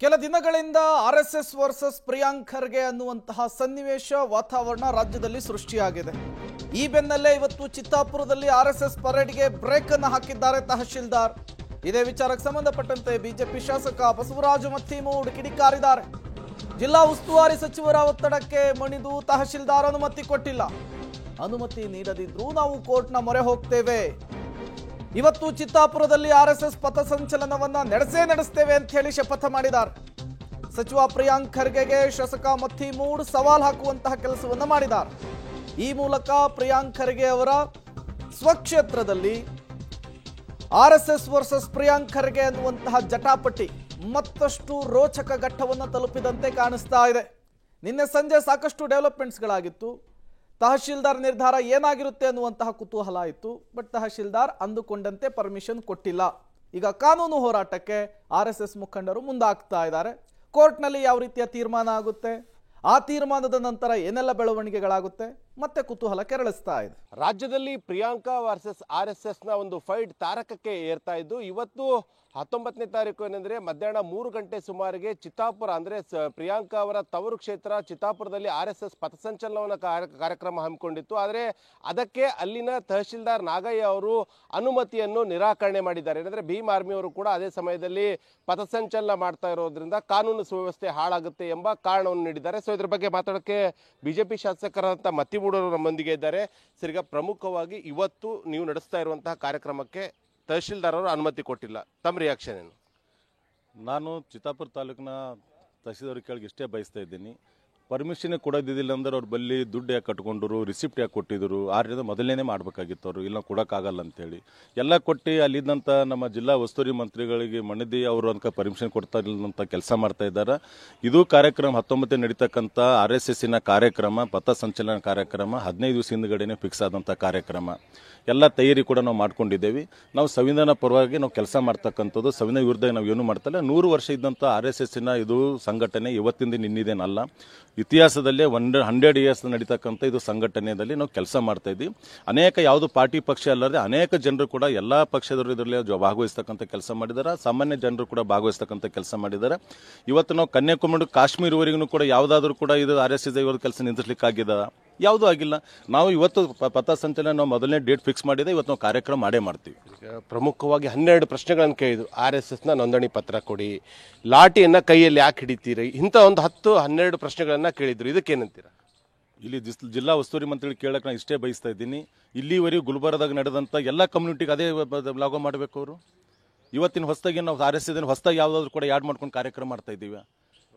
ಕೆಲ ದಿನಗಳಿಂದ RSS versus Priyank Kharge ಅನ್ನುವಂತಹ ಸನ್ನಿವೇಶ ವಾತಾವರಣ ರಾಜ್ಯದಲ್ಲಿ ಸೃಷ್ಟಿಯಾಗಿದೆ. ಈ ಬೆನ್ನಲ್ಲೇ ಇವತ್ತು ಚಿತ್ತಾಪುರದಲ್ಲಿ ಆರ್ಎಸ್ಎಸ್ ಪರೇಡ್ಗೆ ಬ್ರೇಕ್ ಅನ್ನು ಹಾಕಿದ್ದಾರೆ ತಹಶೀಲ್ದಾರ್. ಇದೇ ವಿಚಾರಕ್ಕೆ ಸಂಬಂಧಪಟ್ಟಂತೆ ಬಿಜೆಪಿ ಶಾಸಕ ಬಸವರಾಜ ಮತ್ತಿಮೂಡ್ ಕಿಡಿಕಾರಿದ್ದಾರೆ. ಜಿಲ್ಲಾ ಉಸ್ತುವಾರಿ ಸಚಿವರ ಒತ್ತಡಕ್ಕೆ ಮಣಿದು ತಹಶೀಲ್ದಾರ್ ಅನುಮತಿ ಕೊಟ್ಟಿಲ್ಲ. ಅನುಮತಿ ನೀಡದಿದ್ರೂ ನಾವು ಕೋರ್ಟ್ನ ಮೊರೆ ಹೋಗ್ತೇವೆ. ಇವತ್ತು ಚಿತ್ತಾಪುರದಲ್ಲಿ ಆರ್ಎಸ್ಎಸ್ ಪಥಸಂಚಲನವನ್ನ ನಡೆಸ್ತೇವೆ ಅಂತ ಹೇಳಿ ಶಪಥ ಮಾಡಿದ್ದಾರೆ. ಸಚಿವ ಪ್ರಿಯಾಂಕ್ ಖರ್ಗೆಗೆ ಶಾಸಕ ಮತ್ತಿಮೂಡ್ ಸವಾಲ್ ಹಾಕುವಂತಹ ಕೆಲಸವನ್ನ ಮಾಡಿದ್ದಾರೆ. ಈ ಮೂಲಕ ಪ್ರಿಯಾಂಕ್ ಖರ್ಗೆ ಅವರ ಸ್ವಕ್ಷೇತ್ರದಲ್ಲಿ ಆರ್ಎಸ್ಎಸ್ ವರ್ಸಸ್ ಪ್ರಿಯಾಂಕ್ ಖರ್ಗೆ ಅನ್ನುವಂತಹ ಜಟಾಪಟಿ ಮತ್ತಷ್ಟು ರೋಚಕ ಘಟ್ಟವನ್ನು ತಲುಪಿದಂತೆ ಕಾಣಿಸ್ತಾ ಇದೆ. ನಿನ್ನೆ ಸಂಜೆ ಸಾಕಷ್ಟು ಡೆವಲಪ್ಮೆಂಟ್ಸ್ಗಳಾಗಿತ್ತು. ತಹಶೀಲ್ದಾರ್ ನಿರ್ಧಾರ ಏನಾಗಿರುತ್ತೆ ಅನ್ನುವಂತಹ ಕುತೂಹಲ ಇತ್ತು. ಬಟ್ ತಹಶೀಲ್ದಾರ್ ಅಂದುಕೊಂಡಂತೆ ಪರ್ಮಿಷನ್ ಕೊಟ್ಟಿಲ್ಲ. ಈಗ ಕಾನೂನು ಹೋರಾಟಕ್ಕೆ ಆರ್ಎಸ್ಎಸ್ ಮುಖಂಡರು ಮುಂದಾಗ್ತಾ ಇದ್ದಾರೆ. ಕೋರ್ಟ್ನಲ್ಲಿ ಯಾವ ರೀತಿಯ ತೀರ್ಮಾನ ಆಗುತ್ತೆ, ಆ ತೀರ್ಮಾನದ ನಂತರ ಏನೆಲ್ಲ ಬೆಳವಣಿಗೆಗಳಾಗುತ್ತೆ ಮತ್ತೆ ಕುತೂಹಲ ಕೆರಳಿಸ್ತಾ ಇದೆ. ರಾಜ್ಯದಲ್ಲಿ ಪ್ರಿಯಾಂಕಾ ವರ್ಸಸ್ ಆರ್ಎಸ್ಎಸ್ನ ಒಂದು ಫೈಟ್ ತಾರಕಕ್ಕೆ ಏರ್ತಾ ಇದ್ದು, ಇವತ್ತು 19ನೇ ತಾರೀಕು ಏನಂದ್ರೆ ಮಧ್ಯಾಹ್ನ 3 ಗಂಟೆ ಸುಮಾರಿಗೆ ಚಿತ್ತಾಪುರ ಅಂದ್ರೆ ಪ್ರಿಯಾಂಕಾ ಅವರ ತವರು ಕ್ಷೇತ್ರ ಚಿತ್ತಾಪುರದಲ್ಲಿ ಆರ್ಎಸ್ಎಸ್ ಪಥಸಂಚಲನ ಕಾರ್ಯಕ್ರಮ ಹಮ್ಮಿಕೊಂಡಿತ್ತು. ಆದರೆ ಅದಕ್ಕೆ ಅಲ್ಲಿನ ತಹಶೀಲ್ದಾರ್ ನಾಗಯ್ಯ ಅವರು ಅನುಮತಿಯನ್ನು ನಿರಾಕರಣೆ ಮಾಡಿದ್ದಾರೆ. ಏನಂದ್ರೆ ಭೀಮ್ ಆರ್ಮಿ ಅವರು ಕೂಡ ಅದೇ ಸಮಯದಲ್ಲಿ ಪಥಸಂಚಲನ ಮಾಡ್ತಾ ಇರೋದ್ರಿಂದ ಕಾನೂನು ಸುವ್ಯವಸ್ಥೆ ಹಾಳಾಗುತ್ತೆ ಎಂಬ ಕಾರಣವನ್ನು ನೀಡಿದ್ದಾರೆ. ಸೊ ಇದ್ರ ಬಗ್ಗೆ ಮಾತಾಡೋಕ್ಕೆ ಬಿಜೆಪಿ ಶಾಸಕರಂತ ಮತ್ತಿಮೂಡ್ ಅವರು ನಮ್ಮೊಂದಿಗೆ ಇದ್ದಾರೆ. ಸರ್, ಈಗ ಪ್ರಮುಖವಾಗಿ ಇವತ್ತು ನೀವು ನಡೆಸ್ತಾ ಇರುವಂತಹ ಕಾರ್ಯಕ್ರಮಕ್ಕೆ ತಹಶೀಲ್ದಾರ್ ಅವರು ಅನುಮತಿ ಕೊಟ್ಟಿಲ್ಲ, ತಮ್ಮ ರಿಯಾಕ್ಷನ್ ಏನು? ನಾನು ಚಿತ್ತಾಪುರ ತಾಲೂಕಿನ ತಹಶೀಲ್ದಾರ್ ಕೇಳಿಗೆ ಇಷ್ಟೇ ಬಯಸ್ತಾ ಇದ್ದೀನಿ. ಪರ್ಮಿಷನ್ ಕೊಡೋದಿದ್ದಿಲ್ಲ ಅಂದ್ರೆ ಅವ್ರು ಬಲ್ಲಿ ದುಡ್ಡು ಯಾಕೆ ಕಟ್ಕೊಂಡ್ರು, ರಿಸಿಪ್ಟ್ ಯಾಕೆ ಕೊಟ್ಟಿದ್ರು, ಆದ್ರಿಂದ ಮೊದಲನೇ ಮಾಡಬೇಕಾಗಿತ್ತು ಅವರು, ಇಲ್ಲ ಕೊಡೋಕ್ಕಾಗಲ್ಲ ಅಂತೇಳಿ ಎಲ್ಲ ಕೊಟ್ಟು ಅಲ್ಲಿದ್ದಂಥ ನಮ್ಮ ಜಿಲ್ಲಾ ಉಸ್ತುವಾರಿ ಮಂತ್ರಿಗಳಿಗೆ ಮಣಿದಿ ಅವರು ಅನ್ಕ ಪರ್ಮಿಷನ್ ಕೊಡ್ತಾ ಇಲ್ಲಂತ ಕೆಲಸ ಮಾಡ್ತಾ ಇದ್ದಾರೆ. ಇದು ಕಾರ್ಯಕ್ರಮ 19 ನಡೀತಕ್ಕಂಥ RSSನ ಕಾರ್ಯಕ್ರಮ, ಪಥ ಸಂಚಲನ ಕಾರ್ಯಕ್ರಮ 15 ದಿವಸ ಹಿಂದ್ಗಡೆನೇ ಫಿಕ್ಸ್ ಆದಂಥ ಕಾರ್ಯಕ್ರಮ. ಎಲ್ಲ ತಯಾರಿ ಕೂಡ ನಾವು ಮಾಡ್ಕೊಂಡಿದ್ದೇವೆ. ನಾವು ಸಂವಿಧಾನ ಪರವಾಗಿ ನಾವು ಕೆಲಸ ಮಾಡ್ತಕ್ಕಂಥದ್ದು, ಸಂವಿಧಾನ ವಿರುದ್ಧ ನಾವು ಏನು ಮಾಡ್ತಲ್ಲ. 100 ವರ್ಷ ಇದ್ದಂಥ RSSನ ಇದು ಸಂಘಟನೆ ಇವತ್ತಿಂದ ನಿನ್ನಿದೇನಲ್ಲ, ಇತಿಹಾಸದಲ್ಲೇ 100 ಇಯರ್ಸ್ ನಡೀತಕ್ಕಂಥ ಇದು ಸಂಘಟನೆಯಲ್ಲಿ ನಾವು ಕೆಲಸ ಮಾಡ್ತಾ ಇದ್ದೀವಿ. ಅನೇಕ ಯಾವುದು ಪಾರ್ಟಿ ಪಕ್ಷ ಅಲ್ಲದೆ ಅನೇಕ ಜನರು ಕೂಡ ಎಲ್ಲ ಪಕ್ಷದವರು ಇದರಲ್ಲಿ ಭಾಗವಹಿಸ್ತಕ್ಕಂಥ ಕೆಲಸ ಮಾಡಿದ್ದಾರೆ. ಸಾಮಾನ್ಯ ಜನರು ಕೂಡ ಭಾಗವಹಿಸ್ತಕ್ಕಂಥ ಕೆಲಸ ಮಾಡಿದ್ದಾರೆ. ಇವತ್ತು ನಾವು ಕನ್ಯಾಕುಮಾರಿ ಕಾಶ್ಮೀರವರೆಗೂ ಕೂಡ ಯಾವುದಾದ್ರೂ ಕೂಡ ಇದು RSS ಇವತ್ತು ಕೆಲಸ ನಿಂದಿಸಲಿಕ್ಕಾಗಿದ್ದ ಯಾವುದೂ ಆಗಿಲ್ಲ. ನಾವು ಇವತ್ತು ಪಥ ಸಂಚಲನ ನಾವು ಮೊದಲನೇ ಡೇಟ್ ಫಿಕ್ಸ್ ಮಾಡಿದೆ. ಇವತ್ತು ನಾವು ಕಾರ್ಯಕ್ರಮ ಮಾಡೇ ಮಾಡ್ತೀವಿ. ಪ್ರಮುಖವಾಗಿ 12 ಪ್ರಶ್ನೆಗಳನ್ನು ಕೇಳಿದ್ರು. RSSನ ನೋಂದಣಿ ಪತ್ರ ಕೊಡಿ, ಲಾಠಿಯನ್ನ ಕೈಯಲ್ಲಿ ಯಾಕೆ ಹಿಡಿತೀರಿ, ಇಂಥ ಒಂದು 10-12 ಪ್ರಶ್ನೆಗಳನ್ನ ಕೇಳಿದ್ರು. ಇದಕ್ಕೇನಂತೀರ? ಇಲ್ಲಿ ಜಿಲ್ಲಾ ಉಸ್ತುವಾರಿ ಮಂತ್ರಿಗಳು ಕೇಳಕ್ಕೆ ನಾನು ಇಷ್ಟೇ ಬಯಸ್ತಾ ಇದ್ದೀನಿ. ಇಲ್ಲಿವರೆಗೂ ಗುಲ್ಬರ್ಗದಾಗ ನಡೆದಂಥ ಎಲ್ಲ ಕಮ್ಯುನಿಟಿಗೆ ಅದೇ ಲಾಗೋ ಮಾಡಬೇಕು ಅವರು. ಇವತ್ತಿನ ಹೊಸದಾಗಿ ನಾವು RSS ಹೊಸದಾಗಿ ಯಾವುದಾದ್ರೂ ಕೂಡ ಯಾಡ್ ಮಾಡ್ಕೊಂಡು ಕಾರ್ಯಕ್ರಮ ಮಾಡ್ತಾ ಇದ್ದೀವಿ.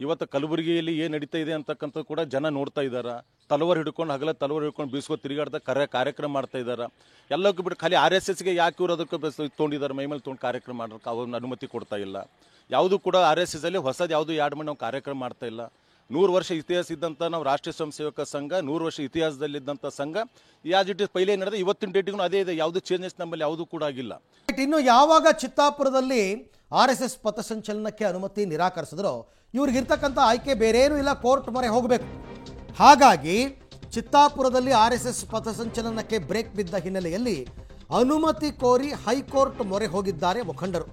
ಇವತ್ತು ಕಲಬುರಗಿಯಲ್ಲಿ ಏನು ನಡೀತಾ ಇದೆ ಅಂತಕ್ಕಂಥ ಕೂಡ ಜನ ನೋಡ್ತಾ ಇದ್ದಾರೆ. ತಲವಾರು ಹಿಡ್ಕೊಂಡು ಹಗಲ ತಲವಾರು ಹಿಡ್ಕೊಂಡು ಬೀಸ್ಕೊ ತಿರುಗಾಡ್ದ ಕಾರ್ಯಕ್ರಮ ಮಾಡ್ತಾ ಇದ್ದಾರೆ. ಎಲ್ಲಕ್ಕೂ ಬಿಟ್ಟು ಖಾಲಿ RSSಗೆ ಯಾಕೆ ಇವರು ಅದಕ್ಕೆ ತೊಗೊಂಡಿದ್ದಾರೆ, ಮೈಮೇಲೆ ತೊಗೊಂಡು ಕಾರ್ಯಕ್ರಮ ಮಾಡೋಕ್ಕೆ ಅವ್ರನ್ನ ಅನುಮತಿ ಕೊಡ್ತಾ ಇಲ್ಲ. ಯಾವುದು ಕೂಡ RSSಲ್ಲಿ ಹೊಸದು ಯಾವುದು ಯಾಡ್ ಮಾಡಿ ನಾವು ಕಾರ್ಯಕ್ರಮ ಮಾಡ್ತಾ ಇಲ್ಲ. 100 ವರ್ಷ ಇತಿಹಾಸ ಇದ್ದಂಥ ನಾವು ರಾಷ್ಟ್ರೀಯ ಸ್ವಯಂ ಸೇವಕ ಸಂಘ, 100 ವರ್ಷ ಇತಿಹಾಸದಲ್ಲಿದ್ದಂಥ ಸಂಘ, ಯಾಸ್ ಇಟ್ ಇಸ್ ಪೈಲೇ ನಡೆದ ಇವತ್ತಿನ ಡೇಟಿಗೂ ಅದೇ ಇದೆ. ಯಾವುದು ಚೇಂಜಸ್ ನಮ್ಮಲ್ಲಿ ಯಾವುದೂ ಕೂಡ ಆಗಿಲ್ಲ. ಇನ್ನು ಯಾವಾಗ ಚಿತ್ತಾಪುರದಲ್ಲಿ RSS ಪಥಸಂಚಲನಕ್ಕೆ ಅನುಮತಿ ನಿರಾಕರಿಸಿದ್ರು, ಇವ್ರಿಗಿರ್ತಕ್ಕಂಥ ಆಯ್ಕೆ ಬೇರೇನೂ ಇಲ್ಲ, ಕೋರ್ಟ್ ಮೊರೆ ಹೋಗಬೇಕು. ಹಾಗಾಗಿ ಚಿತ್ತಾಪುರದಲ್ಲಿ RSS ಪಥಸಂಚಲನಕ್ಕೆ ಬ್ರೇಕ್ ಬಿದ್ದ ಹಿನ್ನೆಲೆಯಲ್ಲಿ ಅನುಮತಿ ಕೋರಿ ಹೈಕೋರ್ಟ್ ಮೊರೆ ಹೋಗಿದ್ದಾರೆ ಮುಖಂಡರು.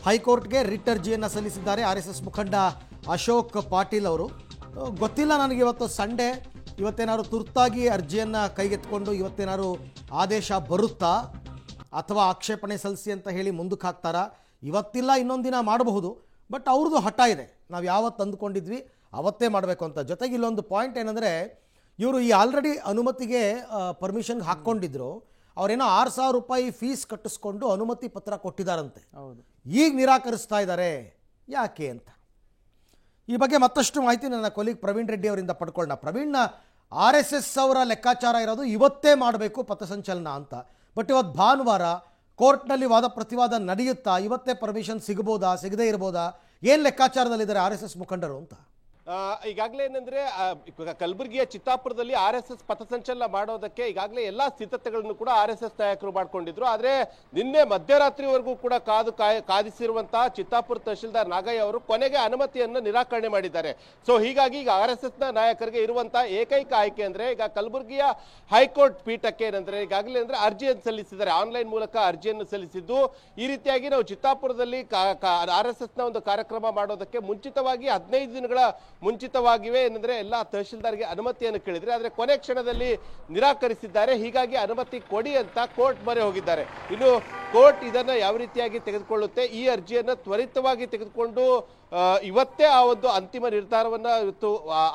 ಹೈಕೋರ್ಟ್ಗೆ ರಿಟ್ ಅರ್ಜಿಯನ್ನು ಸಲ್ಲಿಸಿದ್ದಾರೆ RSS ಮುಖಂಡ ಅಶೋಕ್ ಪಾಟೀಲ್ ಅವರು. ಗೊತ್ತಿಲ್ಲ ನನಗೆ, ಇವತ್ತು ಸಂಡೇ, ಇವತ್ತೇನಾದ್ರು ತುರ್ತಾಗಿ ಅರ್ಜಿಯನ್ನು ಕೈಗೆತ್ಕೊಂಡು ಇವತ್ತೇನಾದ್ರು ಆದೇಶ ಬರುತ್ತಾ ಅಥವಾ ಆಕ್ಷೇಪಣೆ ಸಲ್ಲಿಸಿ ಅಂತ ಹೇಳಿ ಮುಂದಕ್ಕೆ ಹಾಕ್ತಾರಾ, ಇವತ್ತಿಲ್ಲ ಇನ್ನೊಂದು ದಿನ ಮಾಡಬಹುದು. ಬಟ್ ಅವ್ರದ್ದು ಹಠ ಇದೆ, ನಾವು ಯಾವತ್ತು ಅಂದ್ಕೊಂಡಿದ್ವಿ ಅವತ್ತೇ ಮಾಡಬೇಕು ಅಂತ. ಜೊತೆಗೆ ಇಲ್ಲೊಂದು ಪಾಯಿಂಟ್ ಏನಂದರೆ, ಇವರು ಈ ಆಲ್ರೆಡಿ ಅನುಮತಿಗೆ ಪರ್ಮಿಷನ್ಗೆ ಹಾಕ್ಕೊಂಡಿದ್ರು, ಅವರೇನೋ 6,000 ರೂಪಾಯಿ ಫೀಸ್ ಕಟ್ಟಿಸ್ಕೊಂಡು ಅನುಮತಿ ಪತ್ರ ಕೊಟ್ಟಿದ್ದಾರಂತೆ. ಈಗ ನಿರಾಕರಿಸ್ತಾ ಇದ್ದಾರೆ, ಯಾಕೆ ಅಂತ ಈ ಬಗ್ಗೆ ಮತ್ತಷ್ಟು ಮಾಹಿತಿ ನನ್ನ ಕೊಲೀಗ್ ಪ್ರವೀಣ್ ರೆಡ್ಡಿ ಅವರಿಂದ ಪಡ್ಕೊಳ್ಳೋಣ. ಪ್ರವೀಣ್, RSS ಅವರ ಲೆಕ್ಕಾಚಾರ ಇರೋದು ಇವತ್ತೇ ಮಾಡಬೇಕು ಪಥಸಂಚಲನ ಅಂತ. ಬಟ್ ಇವತ್ತು ಭಾನುವಾರ ಕೋರ್ಟ್ನಲ್ಲಿ ವಾದ ಪ್ರತಿವಾದ ನಡೆಯುತ್ತಾ, ಇವತ್ತೇ ಪರ್ಮಿಷನ್ ಸಿಗಬಹುದಾ, ಸಿಗದೇ ಇರ್ಬೋದಾ, ಏನು ಲೆಕ್ಕಾಚಾರದಲ್ಲಿದ್ದಾರೆ RSS ಮುಖಂಡರು ಅಂತ? ಈಗಾಗಲೇ ಏನಂದ್ರೆ ಕಲಬುರಗಿಯ ಚಿತ್ತಾಪುರದಲ್ಲಿ RSS ಪಥಸಂಚಲನ ಮಾಡೋದಕ್ಕೆ ಈಗಾಗಲೇ ಎಲ್ಲಾ ಸಿದ್ಧತೆಗಳನ್ನು ಕೂಡ RSS ನಾಯಕರು ಮಾಡ್ಕೊಂಡಿದ್ರು. ಆದ್ರೆ ನಿನ್ನೆ ಮಧ್ಯರಾತ್ರಿವರೆಗೂ ಕೂಡ ಕಾದಿಸಿರುವಂತಹ ಚಿತ್ತಾಪುರ ತಹಶೀಲ್ದಾರ್ ನಾಗಯ್ಯ ಅವರು ಕೊನೆಗೆ ಅನುಮತಿಯನ್ನು ನಿರಾಕರಣೆ ಮಾಡಿದ್ದಾರೆ. ಸೊ ಹೀಗಾಗಿ ಈಗ RSS ನ ನಾಯಕರಿಗೆ ಇರುವಂತಹ ಏಕೈಕ ಆಯ್ಕೆ ಅಂದ್ರೆ ಈಗ ಕಲಬುರಗಿಯ ಹೈಕೋರ್ಟ್ ಪೀಠಕ್ಕೆ ಏನಂದ್ರೆ ಈಗಾಗಲೇ ಅಂದ್ರೆ ಅರ್ಜಿಯನ್ನು ಸಲ್ಲಿಸಿದ್ದಾರೆ, ಆನ್ಲೈನ್ ಮೂಲಕ ಅರ್ಜಿಯನ್ನು ಸಲ್ಲಿಸಿದ್ದು. ಈ ರೀತಿಯಾಗಿ ನಾವು ಚಿತ್ತಾಪುರದಲ್ಲಿ RSS ನ ಒಂದು ಕಾರ್ಯಕ್ರಮ ಮಾಡೋದಕ್ಕೆ ಮುಂಚಿತವಾಗಿ 15 ದಿನಗಳ ಮುಂಚಿತವಾಗಿವೆ ಏನಂದ್ರೆ ಎಲ್ಲಾ ತಹಶೀಲ್ದಾರ್ಗೆ ಅನುಮತಿಯನ್ನು ಕೇಳಿದ್ರೆ, ಆದ್ರೆ ಕೊನೆ ಕ್ಷಣದಲ್ಲಿ ನಿರಾಕರಿಸಿದ್ದಾರೆ. ಹೀಗಾಗಿ ಅನುಮತಿ ಕೊಡಿ ಅಂತ ಕೋರ್ಟ್ ಮೊರೆ ಹೋಗಿದ್ದಾರೆ. ಇನ್ನು ಕೋರ್ಟ್ ಇದನ್ನ ಯಾವ ರೀತಿಯಾಗಿ ತೆಗೆದುಕೊಳ್ಳುತ್ತೆ, ಈ ಅರ್ಜಿಯನ್ನ ತ್ವರಿತವಾಗಿ ತೆಗೆದುಕೊಂಡು ಇವತ್ತೇ ಆ ಒಂದು ಅಂತಿಮ ನಿರ್ಧಾರವನ್ನ ಇವತ್ತು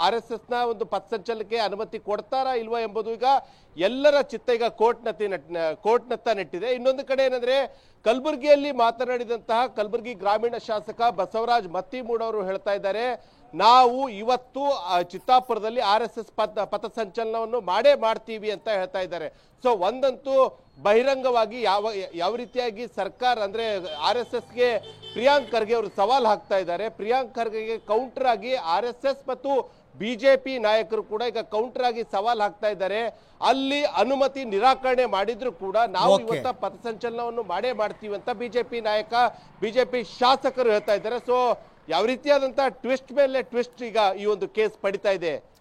RSS ನ ಒಂದು ಪಥಸಂಚಲನಕ್ಕೆ ಅನುಮತಿ ಕೊಡ್ತಾರಾ ಇಲ್ವಾ ಎಂಬುದು ಈಗ ಎಲ್ಲರ ಚಿತ್ತ ಈಗ ಕೋರ್ಟ್ನತ್ತ ನೆಟ್ಟಿದೆ. ಇನ್ನೊಂದು ಕಡೆ ಏನಂದ್ರೆ ಕಲಬುರಗಿಯಲ್ಲಿ ಮಾತನಾಡಿದಂತಹ ಕಲಬುರಗಿ ಗ್ರಾಮೀಣ ಶಾಸಕ ಬಸವರಾಜ್ ಮತ್ತಿಮೂಡ್ ಅವರು ಹೇಳ್ತಾ ಇದ್ದಾರೆ, ನಾವು ಇವತ್ತು ಚಿತ್ತಾಪುರದಲ್ಲಿ RSS ಪಥಸಂಚಲನವನ್ನು ಮಾಡೇ ಮಾಡ್ತೀವಿ ಅಂತ ಹೇಳ್ತಾ ಇದ್ದಾರೆ. ಸೊ ಒಂದಂತೂ ಬಹಿರಂಗವಾಗಿ ಯಾವ ರೀತಿಯಾಗಿ ಸರ್ಕಾರ ಅಂದ್ರೆ RSSಗೆ ಪ್ರಿಯಾಂಕ್ ಖರ್ಗೆ ಅವರು ಸವಾಲ್ ಹಾಕ್ತಾ ಇದ್ದಾರೆ. ಪ್ರಿಯಾಂಕ್ ಖರ್ಗೆಗೆ ಕೌಂಟರ್ ಆಗಿ RSS ಮತ್ತು ಬಿಜೆಪಿ ನಾಯಕರು ಕೂಡ ಈಗ ಕೌಂಟರ್ ಆಗಿ ಸವಾಲ್ ಹಾಕ್ತಾ ಇದ್ದಾರೆ. ಅಲ್ಲಿ ಅನುಮತಿ ನಿರಾಕರಣೆ ಮಾಡಿದ್ರು ಕೂಡ ನಾವು ಇವತ್ತ ಪಥಸಂಚಲನವನ್ನು ಮಾಡೇ ಮಾಡ್ತೀವಿ ಅಂತ ಬಿಜೆಪಿ ಶಾಸಕರು ಹೇಳ್ತಾ ಇದ್ದಾರೆ. ಸೊ ಯಾವ ರೀತಿಯಾದಂತಹ ಟ್ವಿಸ್ಟ್ ಮೇಲೆ ಟ್ವಿಸ್ಟ್ ಈಗ ಈ ಒಂದು ಕೇಸ್ ಪಡಿತಾ ಇದೆ.